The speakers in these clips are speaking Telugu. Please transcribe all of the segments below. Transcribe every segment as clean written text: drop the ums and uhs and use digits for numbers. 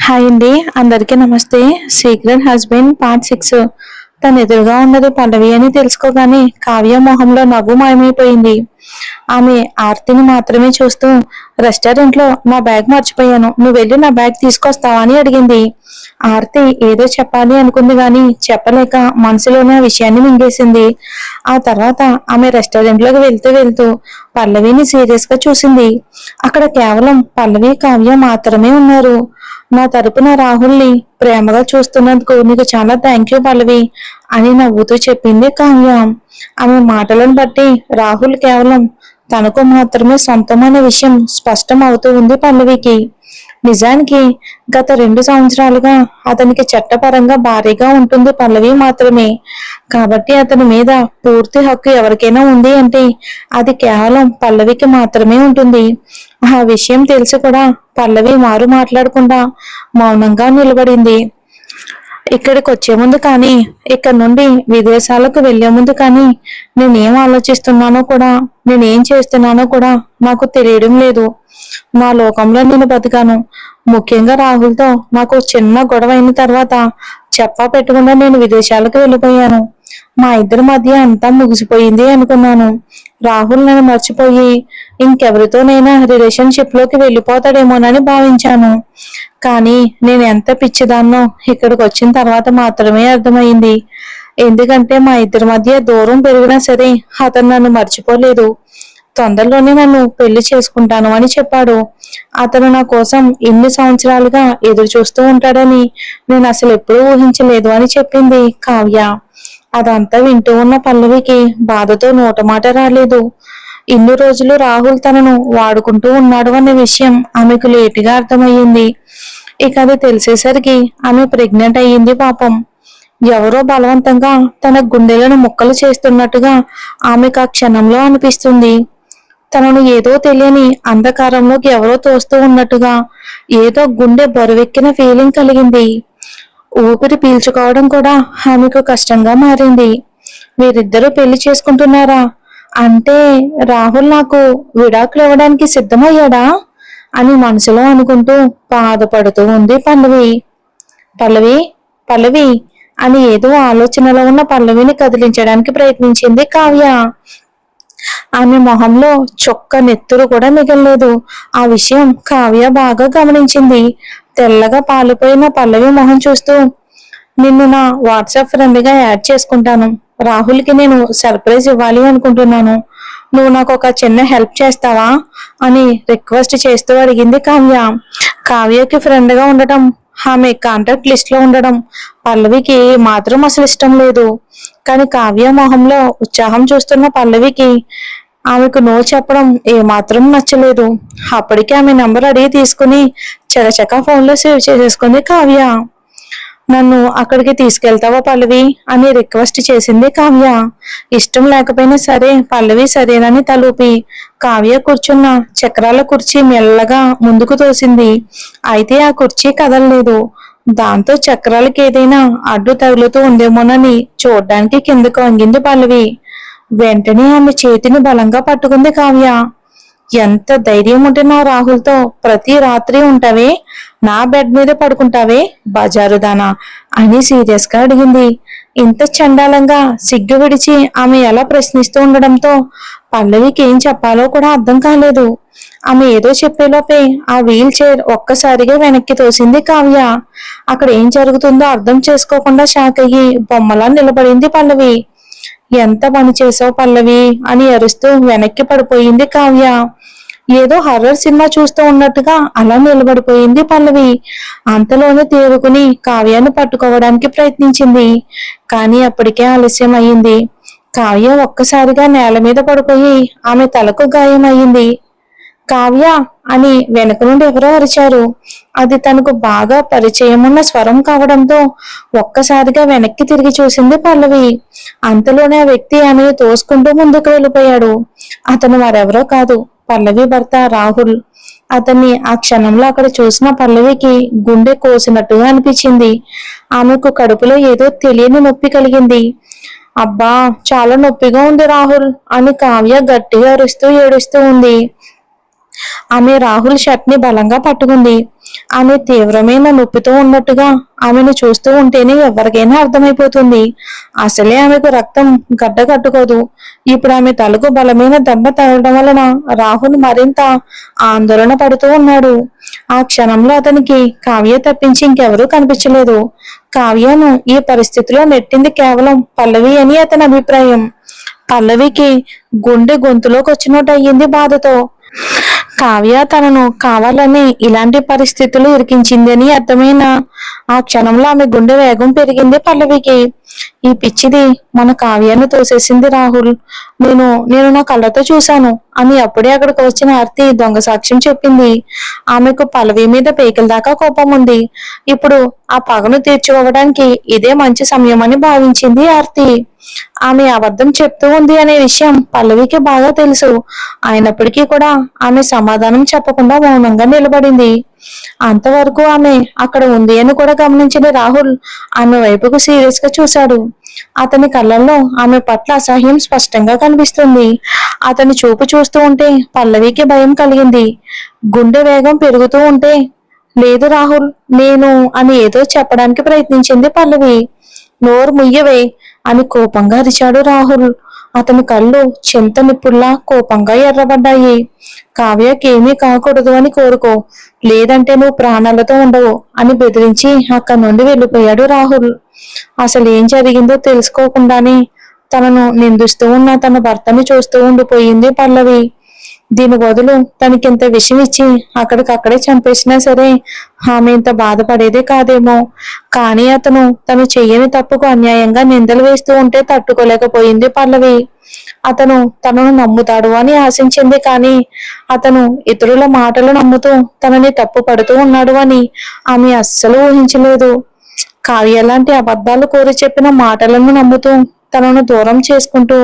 హాయ్ అండి, అందరికీ నమస్తే. Secret husband part 6. తన ఎదురుగా ఉన్నది పల్లవి అని తెలుసుకోగానే కావ్య మొహంలో నవ్వు మాయమైపోయింది. ఆమె ఆర్తిని మాత్రమే చూస్తూ, రెస్టారెంట్ లో నా బ్యాగ్ మర్చిపోయాను, నువ్వు వెళ్ళి నా బ్యాగ్ తీసుకొస్తావా అని అడిగింది. ఆర్తి ఏదో చెప్పాలి అనుకుంది గాని చెప్పలేక మనసులోనే ఆ విషయాన్ని మింగేసింది. ఆ తర్వాత ఆమె రెస్టారెంట్ లోకి వెళ్తూ వెళ్తూ పల్లవిని సీరియస్ గా చూసింది. అక్కడ కేవలం పల్లవి, కావ్య మాత్రమే ఉన్నారు. నా తరపున రాహుల్ని ప్రేమగా చూస్తున్నందుకు నీకు చాలా థ్యాంక్ యూ పల్లవి అని నవ్వుతూ చెప్పింది కావ్య. ఆమె మాటలను బట్టి రాహుల్ కేవలం తనకు మాత్రమే సొంతమైన విషయం స్పష్టం అవుతూ ఉంది పల్లవికి. నిజానికి గత 2 సంవత్సరాలుగా అతనికి చట్టపరంగా భారీగా ఉంటుంది పల్లవి మాత్రమే. కాబట్టి అతని మీద పూర్తి హక్కు ఎవరికైనా ఉంది అంటే అది కేవలం పల్లవికి మాత్రమే ఉంటుంది. ఆ విషయం తెలిసి కూడా పల్లవి మారు మాట్లాడకుండా మౌనంగా నిలబడింది. ఇక్కడికి వచ్చే ముందు కానీ, ఇక్కడ నుండి విదేశాలకు వెళ్లే ముందు కానీ నేనేం ఆలోచిస్తున్నానో కూడా, నేనేం చేస్తున్నానో కూడా నాకు తెలియడం లేదు. నా లోకంలో నేను బతికాను. ముఖ్యంగా రాహుల్తో నాకు చిన్న గొడవ అయిన తర్వాత చెప్పా పెట్టకుండా నేను విదేశాలకు వెళ్ళిపోయాను. మా ఇద్దరి మధ్య అంతా ముగిసిపోయింది అనుకున్నాను. రాహుల్ నన్ను మర్చిపోయి ఇంకెవరితోనైనా రిలేషన్షిప్ లోకి వెళ్ళిపోతాడేమోనని భావించాను. కానీ నేను ఎంత పిచ్చిదాన్నో ఇక్కడికి వచ్చిన తర్వాత మాత్రమే అర్థమైంది. ఎందుకంటే మా ఇద్దరి మధ్య దూరం పెరిగినా సరే అతను నన్ను మర్చిపోలేదు. తొందరలోనే నన్ను పెళ్లి చేసుకుంటాను అని చెప్పాడు. అతను నా కోసం ఇన్ని సంవత్సరాలుగా ఎదురు చూస్తూ ఉంటాడని నేను అసలు ఎప్పుడూ ఊహించలేదు అని చెప్పింది కావ్య. అదంతా వింటూ ఉన్న పల్లవికి బాధతో నోటమాట రాలేదు. ఇన్ని రోజులు రాహుల్ తనను వాడుకుంటూ ఉన్నాడు అనే విషయం ఆమెకు లేటుగా అర్థమయ్యింది. ఇక అది తెలిసేసరికి ఆమె ప్రెగ్నెంట్ అయ్యింది పాపం. ఎవరో బలవంతంగా తన గుండెలను ముక్కలు చేస్తున్నట్టుగా ఆమెకు ఆ క్షణంలో అనిపిస్తుంది. తనను ఏదో తెలియని అంధకారంలోకి ఎవరో తోస్తూ ఉన్నట్టుగా ఏదో గుండె బరువెక్కిన ఫీలింగ్ కలిగింది. ఊపిరి పీల్చుకోవడం కూడా ఆమెకు కష్టంగా మారింది. వీరిద్దరూ పెళ్లి చేసుకుంటున్నారా అంటే రాహుల్ నాకు విడాకులు ఇవ్వడానికి సిద్ధమయ్యాడా అని మనసులో అనుకుంటూ బాధపడుతూ ఉంది పల్లవి. పల్లవి పల్లవి అని ఏదో ఆలోచనలో ఉన్న పల్లవిని కదిలించడానికి ప్రయత్నించింది కావ్య. ఆమె మొహంలో చొక్క నెత్తురు కూడా మిగల్లేదు. ఆ విషయం కావ్య బాగా గమనించింది. తెల్లగా పాలిపోయిన పల్లవి మొహం చూస్తూ, నిన్ను నా వాట్సాప్ ఫ్రెండ్ గా యాడ్ చేసుకుంటాను. రాహుల్కి నేను సర్ప్రైజ్ ఇవ్వాలి అనుకుంటున్నాను. నువ్వు నాకు ఒక చిన్న హెల్ప్ చేస్తావా అని రిక్వెస్ట్ చేస్తూ అడిగింది కావ్య. కావ్యకి ఫ్రెండ్ గా ఉండటం, ఆమె కాంటాక్ట్ లిస్ట్ లో ఉండడం పల్లవికి మాత్రం అసలు ఇష్టం లేదు. కానీ కావ్య మొహంలో ఉత్సాహం చూస్తున్న పల్లవికి ఆమెకు నో చెప్పడం ఏమాత్రం నచ్చలేదు. అప్పటికే ఆమె నంబర్ అడిగి తీసుకుని చకచకా ఫోన్ లో సేవ్ చేసేసుకుంది కావ్య. నన్ను అక్కడికి తీసుకెళ్తావా పల్లవి అని రిక్వెస్ట్ చేసింది కావ్య. ఇష్టం లేకపోయినా సరే పల్లవి సరేనని తలూపి కావ్య కూర్చున్న చక్రాల కుర్చీ మెల్లగా ముందుకు తోసింది. అయితే ఆ కుర్చీ కదలలేదు. దాంతో చక్రాలకి ఏదైనా అడ్డు తగులుతూ ఉందేమోనని చూడ్డానికి కిందకు వంగింది పల్లవి. వెంటనే ఆమె చేతిని బలంగా పట్టుకుంది కావ్య. ఎంత ధైర్యం ఉంటే నా రాహుల్తో ప్రతి రాత్రి ఉంటావే, నా బెడ్ మీద పడుకుంటావే బజారుదానా అని సీరియస్ గా అడిగింది. ఇంత చండాలంగా సిగ్గు విడిచి ఆమె ఎలా ప్రశ్నిస్తూ ఉండడంతో పల్లవికి ఏం చెప్పాలో కూడా అర్థం కాలేదు. ఆమె ఏదో చెప్పేలోపే ఆ వీల్ చైర్ ఒక్కసారిగా వెనక్కి తోసింది కావ్య. అక్కడ ఏం జరుగుతుందో అర్థం చేసుకోకుండా షాక్ అయ్యి బొమ్మలా నిలబడింది పల్లవి. ఎంత పని చేసావు పల్లవి అని అరుస్తూ వెనక్కి పడిపోయింది కావ్య. ఏదో హర్రర్ సినిమా చూస్తూ ఉన్నట్టుగా అలా నిలబడిపోయింది పల్లవి. అంతలోనే తేరుకుని కావ్యాన్ని పట్టుకోవడానికి ప్రయత్నించింది. కానీ అప్పటికే ఆలస్యం అయింది. కావ్య ఒక్కసారిగా నేల మీద పడిపోయి ఆమె తలకు గాయం అయింది. కావ్య అని వెనక నుండి ఎవరో అరిచారు. అది తనకు బాగా పరిచయం ఉన్న స్వరం కావడంతో ఒక్కసారిగా వెనక్కి తిరిగి చూసింది పల్లవి. అంతలోనే ఆ వ్యక్తి ఆమెను తోసుకుంటూ ముందుకు వెళ్ళిపోయాడు. అతను మరెవరో కాదు, పల్లవి భర్త రాహుల్. అతన్ని ఆ క్షణంలో అక్కడ చూసిన పల్లవికి గుండె కోసినట్టుగా అనిపించింది. ఆమెకు కడుపులో ఏదో తెలియని నొప్పి కలిగింది. అబ్బా, చాలా నొప్పిగా ఉంది రాహుల్ అని కావ్య గట్టిగా అరుస్తూ ఏడుస్తూ ఉంది. ఆమె రాహుల్ షర్ట్ ని బలంగా పట్టుకుంది. ఆమె తీవ్రమైన నొప్పితో ఉన్నట్టుగా ఆమెను చూస్తూ ఉంటేనే ఎవరికైనా అర్థమైపోతుంది. అసలే ఆమెకు రక్తం గడ్డ కట్టుకోదు. ఇప్పుడు ఆమె తలకు బలమైన దెబ్బ తగలడం వలన రాహుల్ మరింత ఆందోళన పడుతూ ఉన్నాడు. ఆ క్షణంలో అతనికి కావ్య తప్పించి ఇంకెవరూ కనిపించలేదు. కావ్యను ఈ పరిస్థితిలో నెట్టింది కేవలం పల్లవి అని అతని అభిప్రాయం. పల్లవికి గుండె గొంతులోకి వచ్చినట్టు అయ్యింది బాధతో. కావ్య తనను కావాలని ఇలాంటి పరిస్థితులు ఇరికించిందని అర్థమైన ఆ క్షణంలో ఆమె గుండె వేగం పెరిగింది పల్లవికి. ఈ పిచ్చిది మన కావ్యాన్ని తోసేసింది రాహుల్. నేను నా కళ్ళతో చూశాను అని అప్పుడే అక్కడికి వచ్చిన ఆర్తి దొంగ సాక్ష్యం చెప్పింది. ఆమెకు పల్లవి మీద పేకల దాకా కోపం ఉంది. ఇప్పుడు ఆ పగను తీర్చుకోవడానికి ఇదే మంచి సమయం అని భావించింది ఆర్తి. ఆమె అబద్ధం చెప్తూ ఉంది అనే విషయం పల్లవికి బాగా తెలుసు. అయినప్పటికీ కూడా ఆమె సమాధానం చెప్పకుండా మౌనంగా నిలబడింది. అంతవరకు ఆమె అక్కడ ఉంది అని కూడా గమనించిన రాహుల్ ఆమె వైపుకు సీరియస్ గా చూశాడు. అతని కళ్ళల్లో ఆమె పట్ల అసహ్యం స్పష్టంగా కనిపిస్తుంది. అతని చూపు చూస్తూ ఉంటే పల్లవికి భయం కలిగింది. గుండె వేగం పెరుగుతూ ఉంటే లేదు రాహుల్ నేను అని ఏదో చెప్పడానికి ప్రయత్నించింది పల్లవి. నోరు ముయ్యవే అని కోపంగా అరిచాడు రాహుల్. అతని కళ్ళు చింత నిప్పుల్లా కోపంగా ఎర్రబడ్డాయి. కావ్యకేమీ కాకూడదు అని కోరుకో, లేదంటే నువ్వు ప్రాణాలతో ఉండవు అని బెదిరించి అక్కడి నుండి వెళ్ళిపోయాడు రాహుల్. అసలు ఏం జరిగిందో తెలుసుకోకుండానే తనను నిందిస్తూ ఉన్న తన భర్తని చూస్తూ ఉండిపోయింది పల్లవి. దీని బదులు తనకింత విషం ఇచ్చి అక్కడికక్కడే చంపేసినా సరే ఆమె ఇంత బాధపడేదే కాదేమో. కానీ తను చెయ్యని తప్పుకు అన్యాయంగా నిందలు వేస్తూ ఉంటే తట్టుకోలేకపోయింది పల్లవి. అతను తనను నమ్ముతాడు అని ఆశించింది. కానీ అతను ఇతరుల మాటలు నమ్ముతూ తనని తప్పు పడుతూ ఉన్నాడు అని ఆమె అస్సలు ఊహించలేదు. కావ్య లాంటి అబద్ధాలు కోరి చెప్పిన మాటలను నమ్ముతూ తనను దూరం చేసుకుంటూ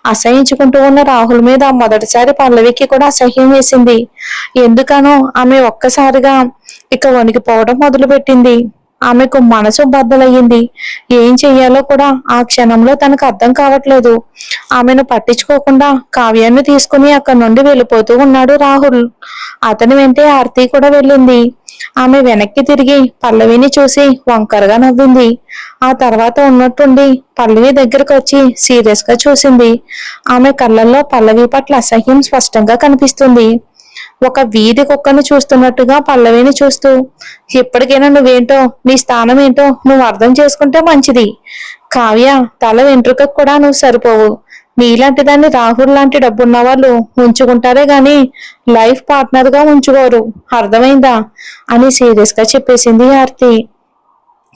అసహించుకుంటూ ఉన్న రాహుల్ మీద మొదటిసారి పల్లవికి కూడా అసహ్యం వేసింది. ఎందుకనో ఆమె ఒక్కసారిగా ఇక వణికిపోవడం మొదలుపెట్టింది. ఆమెకు మనసు బద్దలయ్యింది. ఏం చెయ్యాలో కూడా ఆ క్షణంలో తనకు అర్థం కావట్లేదు. ఆమెను పట్టించుకోకుండా కావ్యాన్ని తీసుకుని అక్కడి నుండి వెళ్ళిపోతూ ఉన్నాడు రాహుల్. అతని వెంటే ఆర్తి కూడా వెళ్ళింది. ఆమె వెనక్కి తిరిగి పల్లవిని చూసి వంకరగా నవ్వింది. ఆ తర్వాత ఉన్నట్టుండి పల్లవి దగ్గరకు వచ్చి సీరియస్ గా చూసింది. ఆమె కళ్ళల్లో పల్లవి పట్ల అసహ్యం స్పష్టంగా కనిపిస్తుంది. ఒక వీధి కుక్కను చూస్తున్నట్టుగా పల్లవిని చూస్తూ, ఇప్పటికైనా నువ్వేంటో నీ స్థానం ఏంటో నువ్వు అర్థం చేసుకుంటే మంచిది. కావ్య తల వెంట్రుకకు కూడా నువ్వు సరిపోవు. నీలాంటి దాన్ని రాహుల్ లాంటి డబ్బున్న వాళ్ళు ఉంచుకుంటారే గాని లైఫ్ పార్ట్నర్ గా ఉంచుకోరు, అర్థమైందా అని సీరియస్ గా చెప్పేసింది ఆర్తి.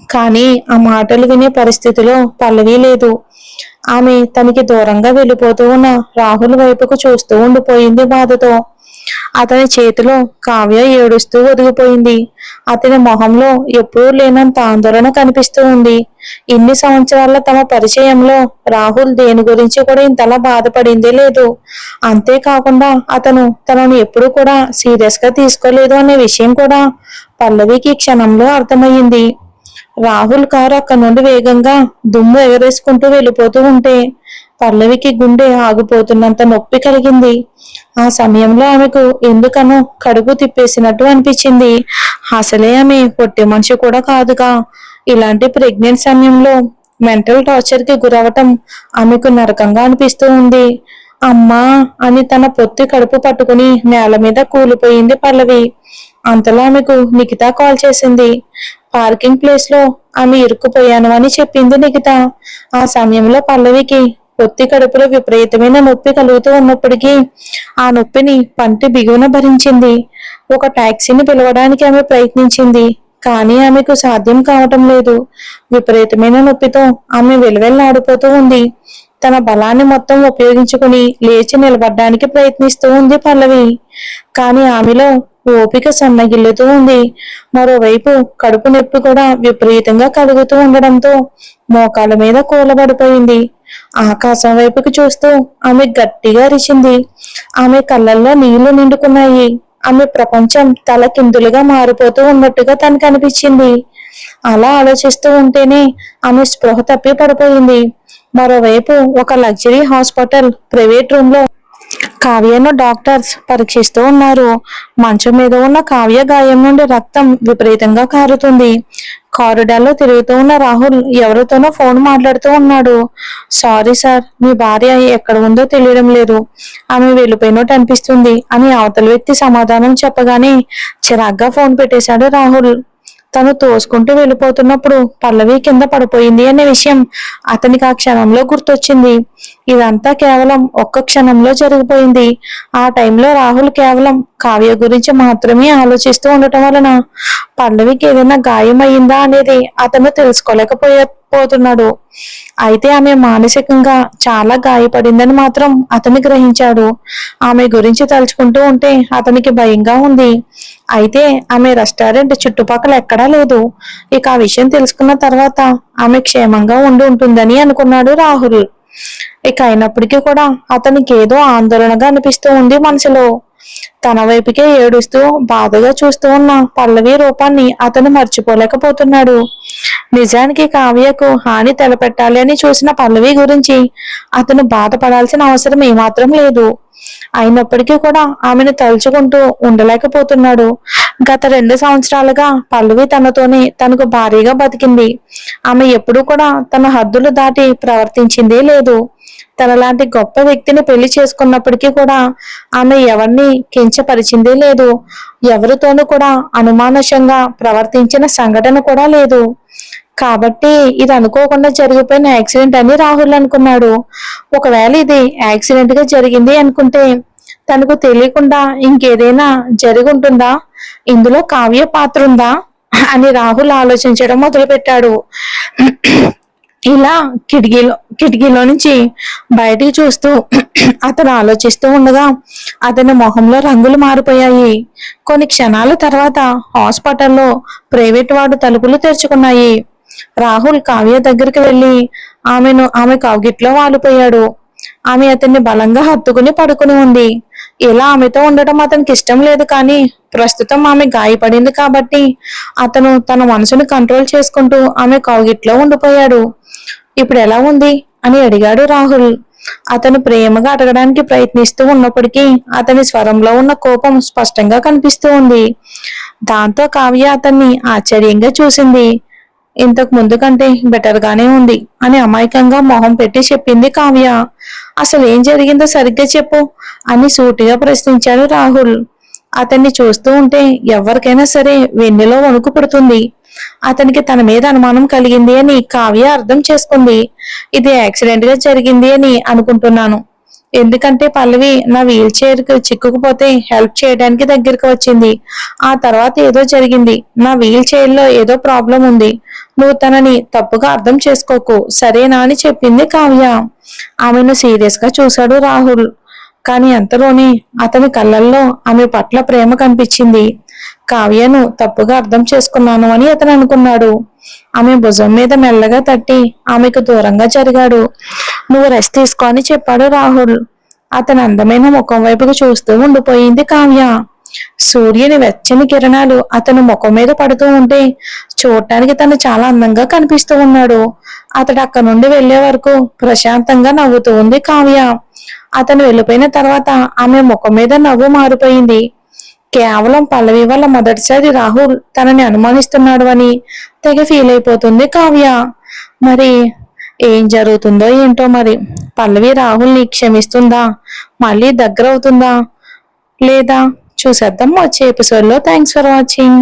కానీ ఆ మాటలు వినే పరిస్థితిలో పల్లవి లేదు. ఆమె తనకి దూరంగా వెళ్ళిపోతూ ఉన్న రాహుల్ వైపుకు చూస్తూ ఉండిపోయింది బాధతో. అతని చేతిలో కావ్య ఏడుస్తూ ఒదిగిపోయింది. అతని మొహంలో ఎప్పుడూ లేనంత ఆందోళన కనిపిస్తూ ఉంది. ఇన్ని సంవత్సరాల తమ పరిచయంలో రాహుల్ దేని గురించి కూడా ఇంతలా బాధపడిందే లేదు. అంతేకాకుండా అతను తనను ఎప్పుడూ కూడా సీరియస్ గా తీసుకోలేదు అనే విషయం కూడా పల్లవికి క్షణంలో అర్థమయ్యింది. రాహుల్ కారు అక్కడి నుండి వేగంగా దుమ్ము ఎగరేసుకుంటూ వెళ్ళిపోతూ ఉంటే పల్లవికి గుండె ఆగిపోతున్నంత నొప్పి కలిగింది. ఆ సమయంలో ఆమెకు ఎందుకనో కడుపు తిప్పేసినట్టు అనిపించింది. అసలే ఆమె పొట్టి మనిషి కూడా కాదుగా. ఇలాంటి ప్రెగ్నెంట్ సమయంలో మెంటల్ టార్చర్ కి గురవటం ఆమెకు నరకంగా అనిపిస్తూ ఉంది. అమ్మా అని తన పొత్తి కడుపు పట్టుకుని నేల మీద కూలిపోయింది పల్లవి. అంతలో ఆమెకు నిఖిత కాల్ చేసింది. పార్కింగ్ ప్లేస్ లో ఆమె ఇరుక్కుపోయాను అని చెప్పింది నిఖిత. ఆ సమయంలో పల్లవికి పొత్తి కడుపులో విపరీతమైన నొప్పి కలుగుతూ ఉన్నప్పటికీ ఆ నొప్పిని పంటి బిగువన భరించింది. ఒక టాక్సీని పిలవడానికి ఆమె ప్రయత్నించింది. కానీ ఆమెకు సాధ్యం కావటం లేదు. విపరీతమైన నొప్పితో ఆమె వెలువెల్లాడిపోతూ ఉంది. తన బలాన్ని మొత్తం ఉపయోగించుకుని లేచి నిలబడడానికి ప్రయత్నిస్తూ ఉంది పల్లవి. కానీ ఆమెలో ఓపిక సన్నగిల్లుతూ ఉంది. మరోవైపు కడుపు నొప్పి కూడా విపరీతంగా కలుగుతూ ఉండడంతో మోకాల మీద కూలబడిపోయింది. ఆకాశం వైపుకి చూస్తూ ఆమె గట్టిగా అరిచింది. ఆమె కళ్ళల్లో నీళ్లు నిండుకున్నాయి. ఆమె ప్రపంచం తలకిందులుగా మారిపోతూ ఉన్నట్టుగా తనకు అనిపించింది. అలా ఆలోచిస్తూ ఉంటేనే ఆమె స్పృహ తప్పి పడిపోయింది. మరోవైపు ఒక లగ్జరీ హాస్పిటల్ ప్రైవేట్ రూమ్ లో కావ్యను డాక్టర్స్ పరీక్షిస్తూ ఉన్నారు. మంచం మీద ఉన్న కావ్య గాయం నుండి రక్తం విపరీతంగా కారుతుంది. కారిడార్లో తిరుగుతూ ఉన్న రాహుల్ ఎవరితోనో ఫోన్ మాట్లాడుతూ ఉన్నాడు. సారీ సార్, మీ భార్య ఎక్కడ ఉందో తెలియడం లేదు, ఆమె వెళ్ళిపోయినట్టు అనిపిస్తుంది అని అవతల వ్యక్తి సమాధానం చెప్పగానే చిరాగ్గా ఫోన్ పెట్టేశాడు రాహుల్. తను తోసుకుంటూ వెళ్ళిపోతున్నప్పుడు పల్లవి కింద పడిపోయింది అనే విషయం అతనికి ఆ క్షణంలో గుర్తొచ్చింది. ఇదంతా కేవలం ఒక్క క్షణంలో జరిగిపోయింది. ఆ టైంలో రాహుల్ కేవలం కావ్య గురించి మాత్రమే ఆలోచిస్తూ ఉండటం వలన పల్లవికి ఏదైనా గాయం అయిందా అనేది అతను పోతున్నాడు. అయితే ఆమె మానసికంగా చాలా గాయపడిందని మాత్రం అతను గ్రహించాడు. ఆమె గురించి తలుచుకుంటూ ఉంటే అతనికి భయంగా ఉంది. అయితే ఆమె రెస్టారెంట్ చుట్టుపక్కల ఎక్కడా లేదు. ఇక ఆ విషయం తెలుసుకున్న తర్వాత ఆమె క్షేమంగా ఉండి ఉంటుందని అనుకున్నాడు రాహుల్. ఇక అయినప్పటికీ కూడా అతనికి ఏదో ఆందోళనగా అనిపిస్తూ ఉంది మనసులో. తన వైపుకే ఏడుస్తూ బాధగా చూస్తూ ఉన్న పల్లవి రూపాన్ని అతను మర్చిపోలేకపోతున్నాడు. నిజానికి కావ్యకు హాని తలపెట్టాలి అని చూసిన పల్లవి గురించి అతను బాధపడాల్సిన అవసరం ఏమాత్రం లేదు. అయినప్పటికీ కూడా ఆమెను తలుచుకుంటూ ఉండలేకపోతున్నాడు. గత 2 సంవత్సరాలుగా పల్లవి తనతోనే తనకు భారీగా బతికింది. ఆమె ఎప్పుడూ కూడా తన హద్దులు దాటి ప్రవర్తించిందే లేదు. తనలాంటి గొప్ప వ్యక్తిని పెళ్లి చేసుకున్నప్పటికీ కూడా ఆమె ఎవరిని కించపరిచిందే లేదు. ఎవరితోనూ కూడా అనుమానుషంగా ప్రవర్తించిన సంఘటన కూడా లేదు. కాబట్టి ఇది అనుకోకుండా జరిగిపోయిన యాక్సిడెంట్ అని రాహుల్ అనుకున్నాడు. ఒకవేళ ఇది యాక్సిడెంట్ గా జరిగింది అనుకుంటే తనకు తెలియకుండా ఇంకేదైనా జరిగి ఉంటుందా, ఇందులో కావ్య పాత్ర ఉందా అని రాహుల్ ఆలోచించడం మొదలుపెట్టాడు. ఇలా కిటికీలో నుంచి బయటికి చూస్తూ అతను ఆలోచిస్తూ ఉండగా అతని మొహంలో రంగులు మారిపోయాయి. కొన్ని క్షణాల తర్వాత హాస్పిటల్లో ప్రైవేట్ వార్డు తలుపులు తెరుచుకున్నాయి. రాహుల్ కావ్య దగ్గరికి వెళ్లి ఆమె కౌగిట్లో వాలిపోయాడు. ఆమె అతన్ని బలంగా హత్తుకుని పడుకుని ఉంది. ఇలా ఆమెతో ఉండటం అతనికి ఇష్టం లేదు, కానీ ప్రస్తుతం ఆమె గాయపడింది కాబట్టి అతను తన మనసును కంట్రోల్ చేసుకుంటూ ఆమె కౌగిట్లో ఉండిపోయాడు. ఇప్పుడు ఎలా ఉంది అని అడిగాడు రాహుల్. అతను ప్రేమగా అడగడానికి ప్రయత్నిస్తూ ఉన్నప్పటికీ అతని స్వరంలో ఉన్న కోపం స్పష్టంగా కనిపిస్తూ ఉంది. దాంతో కావ్య అతన్ని ఆశ్చర్యంగా చూసింది. ఇంతకు ముందు కంటే బెటర్ గానే ఉంది అని అమాయకంగా మొహం పెట్టి చెప్పింది కావ్య. అసలు ఏం జరిగిందో సరిగ్గా చెప్పు అని సూటిగా ప్రశ్నించాడు రాహుల్. అతన్ని చూస్తూ ఉంటే ఎవరికైనా సరే వెన్నెలో వణుకు పుడుతుంది. అతనికి తన మీద అనుమానం కలిగింది అని కావ్య అర్థం చేసుకుంది. ఇది యాక్సిడెంట్ గా జరిగింది అని అనుకుంటున్నాను. ఎందుకంటే పల్లవి నా వీల్ చైర్ కు చిక్కుకుపోతే హెల్ప్ చేయడానికి దగ్గరికి వచ్చింది. ఆ తర్వాత ఏదో జరిగింది. నా వీల్ చైర్ లో ఏదో ప్రాబ్లం ఉంది. నువ్వు తనని తప్పుగా అర్థం చేసుకోకు, సరేనా అని చెప్పింది కావ్య. ఆమెను సీరియస్ గా చూశాడు రాహుల్. కానీ అంతలోనే అతని కళ్ళల్లో ఆమె పట్ల ప్రేమ కనిపించింది. కావ్యను తప్పుగా అర్థం చేసుకున్నాను అని అతను అనుకున్నాడు. ఆమె భుజం మీద మెల్లగా తట్టి ఆమెకు దూరంగా జరిగాడు. నువ్వు రెస్ట్ తీసుకో అని చెప్పాడు రాహుల్. అతని అందమైన ముఖం వైపుకు చూస్తూ ఉండిపోయింది కావ్య. సూర్యుని వెచ్చని కిరణాలు అతని ముఖం మీద పడుతూ ఉంటే చూడటానికి తను చాలా అందంగా కనిపిస్తూ ఉన్నాడు. అతడు అక్కడి నుండి వెళ్లే వరకు ప్రశాంతంగా నవ్వుతూ ఉంది కావ్య. అతను వెళ్ళిపోయిన తర్వాత ఆమె ముఖం మీద నవ్వు మారిపోయింది. కేవలం పల్లవి వల్ల మొదటిసారి రాహుల్ తనని అనుమానిస్తున్నాడు అని తెగ ఫీల్ అయిపోతుంది కావ్య. మరి ఏం జరుగుతుందో ఏంటో మరి. పల్లవి రాహుల్ని క్షమిస్తుందా, మళ్ళీ దగ్గర అవుతుందా లేదా చూసేద్దాం వచ్చే ఎపిసోడ్ లో. Thanks for watching.